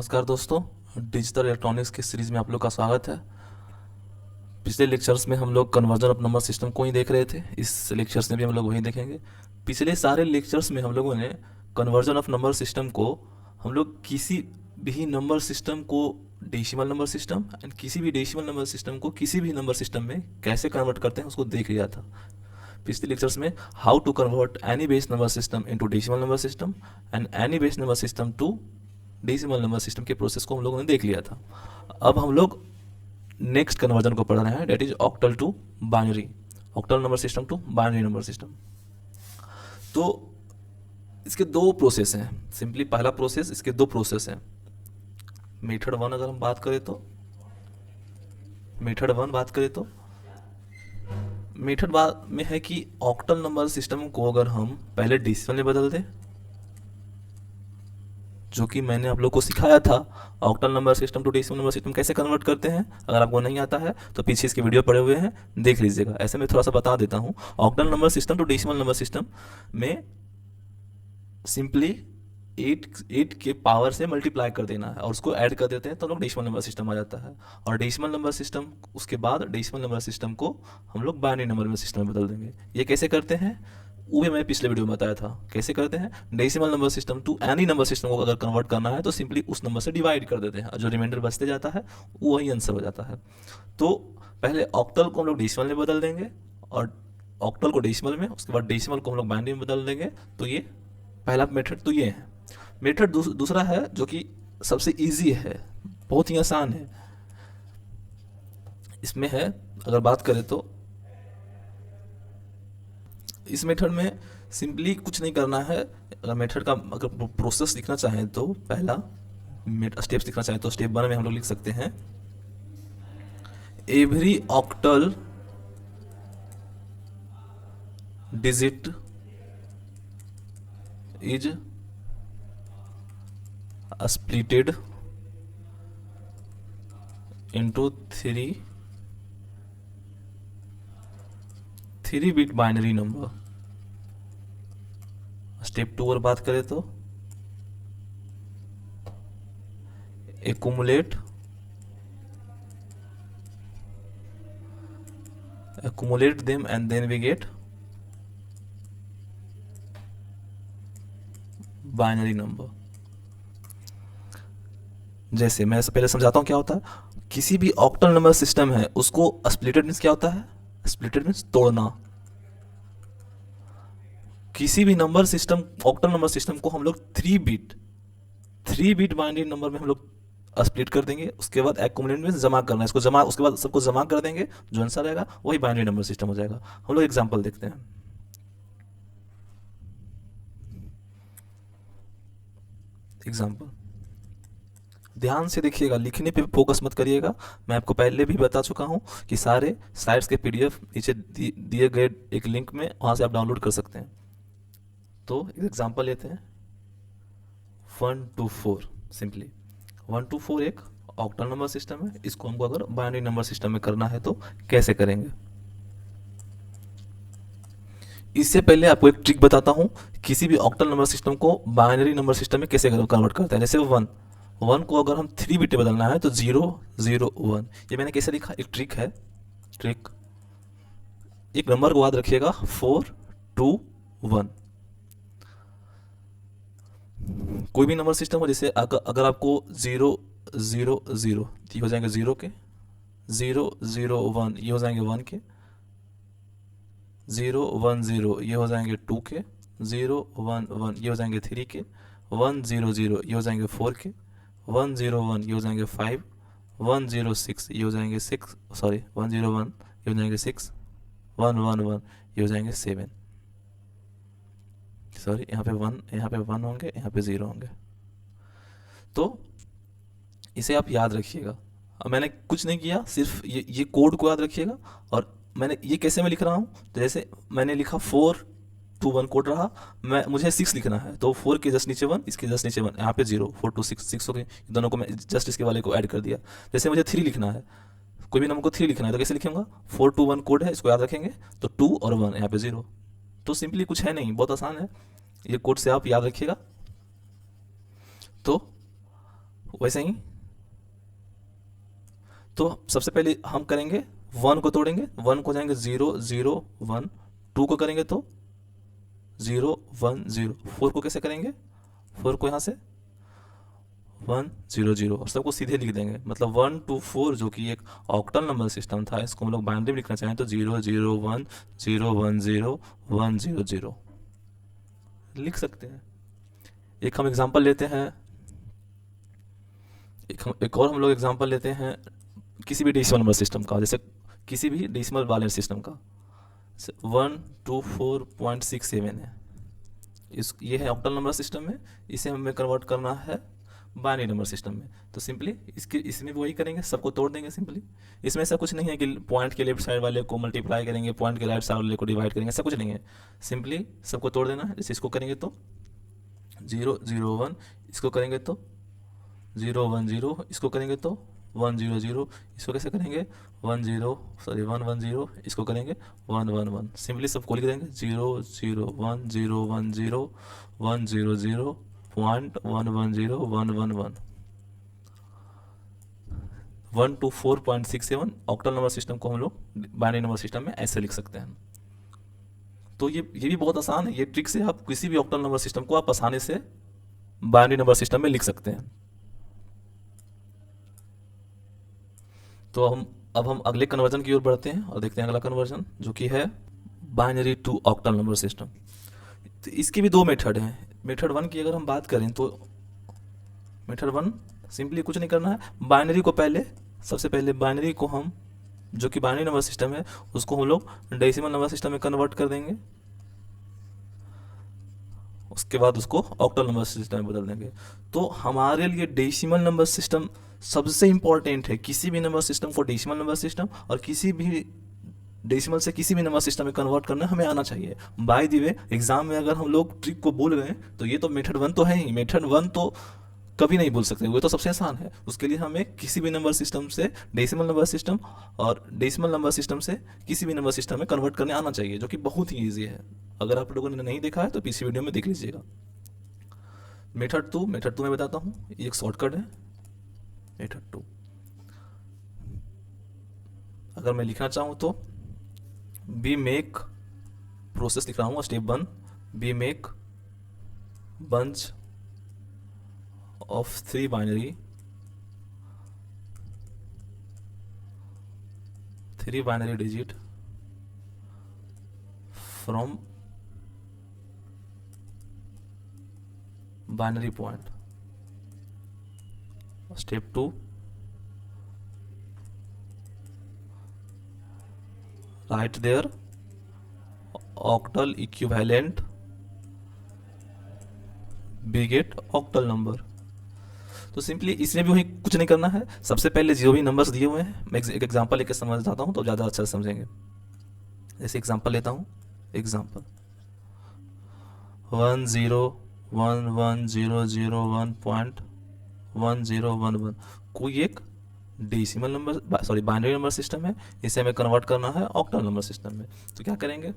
नमस्कार दोस्तों, digital electronics की सीरीज़ में आप लोग का स्वागत है। पिछले लेक्चर्स में हम लोग कन्वर्जन ऑफ नंबर सिस्टम को ही देख रहे थे। इस लेक्चर्स में भी हम लोग वही देखेंगे। पिछले सारे लेक्चर्स में हम लोगों ने कन्वर्जन ऑफ नंबर सिस्टम को हम लोग किसी भी नंबर सिस्टम को डेसिमल नंबर सिस्टम एंड किसी भी डेसिमल नंबर सिस्टम को किसी भी नंबर सिस्टम में कैसे कन्वर्ट करते हैं उसको देख लिया था। पिछले लेक्चर्स में how to convert any base number system into decimal number system and any base number system to decimal number system के प्रोसेस को हम लोगों ने देख लिया था। अब हम लोग नेक्स्ट कन्वर्जन को पढ़ रहे हैं, that is octal to binary, octal number system to binary number system. तो इसके दो प्रोसेस हैं। सिंपली पहला प्रोसेस, इसके दो प्रोसेस हैं। मेथड वन अगर हम बात करें तो मेथड में है कि ऑक्टल नंबर सिस्टम को अगर हम पहले डेसिमल में बदल दें, जो कि मैंने आप लोग को सिखाया था octal number system to decimal number system कैसे कन्वर्ट करते हैं। अगर आपको नहीं आता है तो पीछे इसके वीडियो पड़े हुए हैं, देख लीजिएगा। ऐसे मैं थोड़ा सा बता देता हूँ। Octal number system to decimal number system में सिंपली 8 के पावर से मल्टीप्लाई कर देना है और उसको ऐड कर देते हैं तो लोग डेसिमल नंबर सिस्टम आ जाता है। और डेसिमल नंबर सिस्टम उसके बाद डेसिमल नंबर सिस्टम को हम लोग बाइनरी नंबर सिस्टम में बदल देंगे। ये कैसे करते हैं वो भी मैंने पिछले वीडियो में बताया था। कैसे करते हैं, decimal number system to any number system को अगर कन्वर्ट करना है तो सिंपली उस नंबर से डिवाइड कर देते हैं, जो रिमाइंडर बचते जाता है वो वही आंसर हो जाता है। तो पहले ऑक्टल को हम लोग डेसिमल में बदल देंगे और ऑक्टल को डेसिमल में, उसके बाद डेसिमल को हम लोग बाइनरी में बदल देंगे। तो ये पहला मेथड तो ये है। मेथड दूसरा है जो कि सबसे ईजी है, बहुत ही आसान है। इसमें है, अगर बात करें तो इस मेथड में सिंपली कुछ नहीं करना है। अगर मेथड का अगर प्रोसेस लिखना चाहें तो पहला स्टेप्स लिखना चाहें तो स्टेप 1 में हम लोग लिख सकते हैं every octal digit is splitted into 3 bit binary number. Step 2 और बात करें तो accumulate them and then we get binary number. जैसे मैं पहले समझाता हूं क्या होता है। किसी भी ऑक्टल नंबर सिस्टम है उसको स्प्लिटेड मींस क्या होता है, स्प्लिटेड मींस तोड़ना। किसी भी number system, octal number system को हम लोग 3 बिट बाइनरी नंबर में हम लोग स्प्लिट कर देंगे। उसके बाद एक्यूमुलेट में जमा करना है, इसको जमा, उसके बाद सबको जमा कर देंगे, जो आंसर रहेगा वही बाइनरी नंबर सिस्टम हो जाएगा। हम लोग एग्जांपल देखते हैं। एग्जांपल ध्यान से देखिएगा, लिखने पे फोकस मत करिएगा। मैं आपको पहले भी बता चुका हूं कि सारे साइट्स के पीडीएफ नीचे दिए गए एक लिंक में, वहां से आप डाउनलोड कर सकते हैं। तो एग्जांपल लेते हैं 1 to 4। सिंपली 1 to 4 एक ऑक्टल नंबर सिस्टम है। इसको हमको अगर बाइनरी नंबर सिस्टम में करना है तो कैसे करेंगे। इससे पहले आपको एक ट्रिक बताता हूं, किसी भी ऑक्टल नंबर सिस्टम को बाइनरी नंबर सिस्टम में कैसे कन्वर्ट करते हैं। जैसे 1 को अगर हम 3 बिट बदलना है तो 0 0 1। ये मैंने कैसे लिखा, एक ट्रिक है। ट्रिक, एक नंबर को याद रखिएगा 4 2 1। कोई भी नंबर सिस्टम हो, जैसे अगर आपको 0 0 0 ये हो जाएंगे 0 के, 0 0 1 ये हो जाएंगे 1 के, 0 1 0 ये हो जाएंगे 2 के, 0 1 1 ये हो जाएंगे 3 के, 1 0 0 ये हो जाएंगे 4 के, 1 0 1 ये हो जाएंगे 5, 1 0 6 ये हो जाएंगे 6, सॉरी 1 0 1 ये हो जाएंगे 6, 1 1 1 ये हो जाएंगे 7। सॉरी, यहाँ पे 1 होंगे, यहाँ पे 0 होंगे। तो इसे आप याद रखिएगा। अब मैंने कुछ नहीं किया, सिर्फ ये कोड को याद रखिएगा। और मैंने ये कैसे मैं लिख रहा हूँ, तो जैसे मैंने लिखा 4 2 1 कोड रहा, मुझे 6 लिखना है तो 4 के जस्ट नीचे 1, इसके जस्ट नीचे 1, यहाँ पे 0, 4 2 6 6 हो गए। दोनों को मैं जस्ट इसके वाले को ऐड कर दिया। जैसे मुझे 3 लिखना है, कोई भी नंबर को 3 लिखना है तो कैसे लिखूंगा, 4 2 1 कोड है, इसको याद रखेंगे तो 2 और 1 यहाँ पे 0। तो सिंपली कुछ है नहीं, बहुत आसान है। ये कोड से आप याद रखिएगा। तो वैसे ही तो सबसे पहले हम करेंगे 1 को तोड़ेंगे, 1 को जाएंगे 0 0 1, 2 को करेंगे तो 0 1 0, 4 को कैसे करेंगे, 4 को यहाँ से 1 0 0 और सबको सीधे लिख देंगे, मतलब 1 2 4 जो कि एक ऑक्टल नंबर सिस्टम था, इसको हम लोग बाइनरी में लिखना चाहें तो 0 0 1 0 1 0 1 0 0 लिख सकते हैं। एक हम एग्जांपल लेते हैं, एक और हम लोग एग्जांपल लेते हैं किसी भी डेसिमल नंबर सिस्टम का, जैसे किसी भी डेसिमल वाले सिस्टम का 124.67 है, ये है ऑक्टल नंबर सिस्टम में, इसे हमें कन्वर्ट करना है बाइनरी नंबर सिस्टम में। तो सिंपली इसमें भी वही करेंगे, सबको तोड़ देंगे सिंपली। इसमें ऐसा कुछ नहीं है कि पॉइंट के लेफ्ट साइड वाले को मल्टीप्लाई करेंगे, पॉइंट के राइट साइड वाले को डिवाइड करेंगे, ऐसा कुछ नहीं है, सिंपली सबको तोड़ देना है। जैसे इसको करेंगे तो 0 0 1, इसको करेंगे तो 0 1 0, इसको करेंगे तो 1 0 0, इसको कैसे करेंगे 1 1 0, इसको करेंगे 1 1 1, सिंपली सबको लिख देंगे 0 0 1 0 1 0 1 0 0 पॉइंट 1 1 0 1 1 1 124.67 ऑक्टल नंबर सिस्टम को हम लोग बाइनरी नंबर सिस्टम में ऐसे लिख सकते हैं। तो ये भी बहुत आसान है, ये ट्रिक से आप किसी भी ऑक्टल नंबर सिस्टम को आप आसानी से बाइनरी नंबर सिस्टम में लिख सकते हैं। तो अब हम अगले कन्वर्जन की ओर बढ़ते हैं और देखते हैं अगला कन्वर्जन जो कि है binary to octal number system. तो इसके भी 2 मेथड हैं। मेथड 1 की अगर हम बात करें तो मेथड 1 सिंपली कुछ नहीं करना है, बाइनरी को सबसे पहले बाइनरी को हम, जो कि बाइनरी नंबर सिस्टम है, उसको हम लोग डेसिमल नंबर सिस्टम में कन्वर्ट कर देंगे, उसके बाद उसको ऑक्टल नंबर सिस्टम में बदल देंगे। तो हमारे लिए डेसिमल नंबर सिस्टम सबसे इंपॉर्टेंट है। किसी भी नंबर सिस्टम को डेसिमल नंबर सिस्टम और किसी भी डेसिमल से किसी भी नंबर सिस्टम में कन्वर्ट करना हमें आना चाहिए। बाय द वे एग्जाम में अगर हम लोग ट्रिक को भूल गए तो ये तो मेथड 1 तो है ही, मेथड 1 तो कभी नहीं भूल सकते, वो तो सबसे आसान है। उसके लिए हमें किसी भी नंबर सिस्टम से डेसिमल नंबर सिस्टम और डेसिमल नंबर सिस्टम से किसी भी नंबर सिस्टम में कन्वर्ट करने आना चाहिए, जो कि बहुत ही ईजी है। अगर आप लोगों ने नहीं देखा है तो पीछे वीडियो में देख लीजिएगा। मेथड 2 मैं बताता हूँ, ये एक शॉर्टकट है। मेथड 2 अगर मैं लिखना चाहूँ तो बी मेक, प्रोसेस लिख रहा हूँ, step 1 be make bunch of 3 binary digit from binary point. Step 2 write their octal equivalent बिगेट octal number. तो सिंपली इसमें भी वही कुछ नहीं करना है, सबसे पहले जो भी नंबर्स दिए हुए हैं मैं एक एग्जांपल लेकर समझाता हूँ तो ज़्यादा अच्छा समझेंगे। जैसे एग्जांपल लेता हूँ, एग्जांपल 1 0 1 1 0 0 1.1011 कोई एक decimal number binary number system है, इसे हमें कन्वर्ट करना है ऑक्टल नंबर सिस्टम में। तो क्या करेंगे,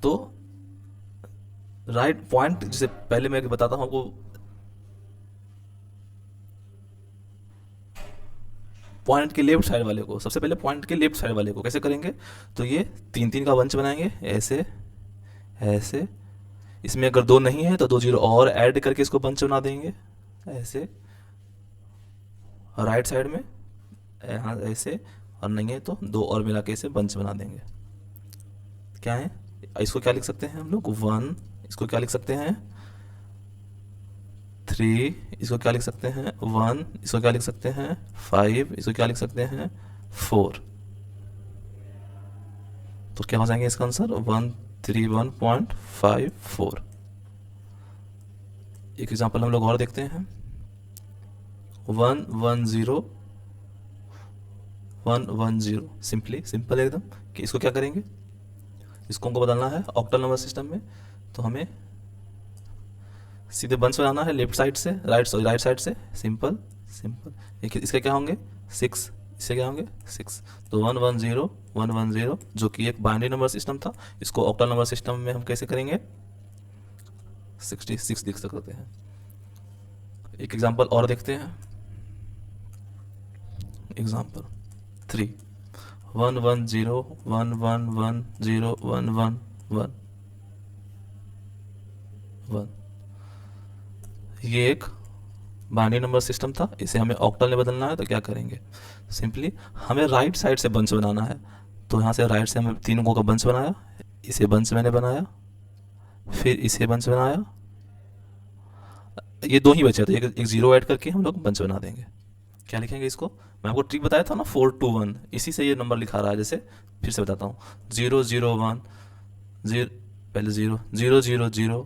तो राइट पॉइंट, जिसे पहले मैं बताता हूँ आपको, पॉइंट के लेफ्ट साइड वाले को, सबसे पहले पॉइंट के लेफ्ट साइड वाले को कैसे करेंगे, तो ये 3 का बंच बनाएंगे ऐसे ऐसे। इसमें अगर 2 नहीं है तो 2 0 और ऐड करके इसको बंच बना देंगे ऐसे, राइट साइड में यहाँ ऐसे, और नहीं है तो 2 और मिला के इसे बंच बना देंगे। क्या है, इसको क्या लिख सकते हैं हम लोग 1, इसको क्या लिख सकते हैं 3, इसको क्या लिख सकते हैं 1, इसको क्या लिख सकते हैं 5, इसको क्या लिख सकते हैं 4। तो क्या हो जाएंगे इसका आंसर 131.54। एक एग्जांपल हम लोग और देखते हैं 1 1 0 1 1 0। सिंपल एकदम कि इसको क्या करेंगे, इसको हमको बदलना है ऑक्टल नंबर सिस्टम में, तो हमें सीधे बंच बनाना है लेफ्ट साइड से, राइट साइड से, सिंपल। इसके क्या होंगे 6, इससे क्या होंगे 6। तो 1 1 0 1 1 0 जो कि एक बाइनरी नंबर सिस्टम था, इसको ऑक्टल नंबर सिस्टम में हम कैसे करेंगे 66 लिख सकते हैं। एक एग्जांपल और देखते हैं। एग्जांपल 3 1 1 0 1 1 1 0 1 1 1 1। ये एक बाइनरी नंबर सिस्टम था, इसे हमें ऑक्टल में बदलना है। तो क्या करेंगे, सिंपली हमें राइट साइड से बंच बनाना है। तो यहाँ से राइट से हमें तीन को का बंच बनाया, इसे बंच मैंने बनाया, फिर इसे बंच बनाया, ये दो ही बचे थे, एक जीरो ऐड करके हम लोग बंच बना देंगे। क्या लिखेंगे इसको, मैं आपको ट्रिक बताया था ना 4 2 1, इसी से ये नंबर लिखा रहा है। जैसे फिर से बताता हूँ, 0 0 1 0, पहले 0 0 0 0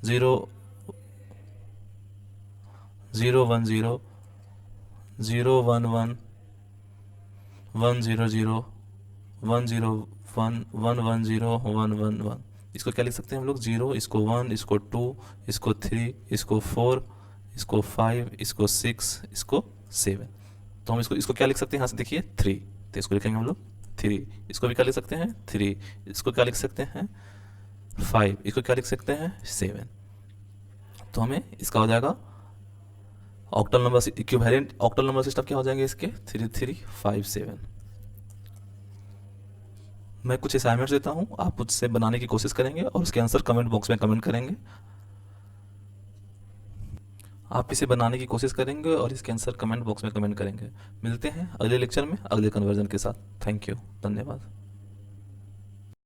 0 0 1 0 0 1 1 1 0 0 1 0 1 1 1 0 1 1 1। इसको क्या लिख सकते हैं हम लोग, 0, इसको 1, इसको 2, इसको 3, इसको 4, इसको 5, इसको 6, इसको 7। तो हम इसको इसको क्या लिख सकते हैं, यहाँ से देखिए 3, तो इसको लिखेंगे हम लोग 3। इसको भी क्या लिख सकते हैं 3, इसको क्या लिख सकते हैं 5, इसको क्या लिख सकते हैं 7। तो हमें इसका हो जाएगा octal number equivalent octal number system क्या हो जाएंगे इसके 3 3 5 7। मैं कुछ असाइनमेंट्स देता हूँ, आप उससे बनाने की कोशिश करेंगे और उसके आंसर कमेंट बॉक्स में कमेंट करेंगे। आप इसे बनाने की कोशिश करेंगे और इसके आंसर कमेंट बॉक्स में कमेंट करेंगे। मिलते हैं अगले लेक्चर में अगले कन्वर्जन के साथ। थैंक यू, धन्यवाद।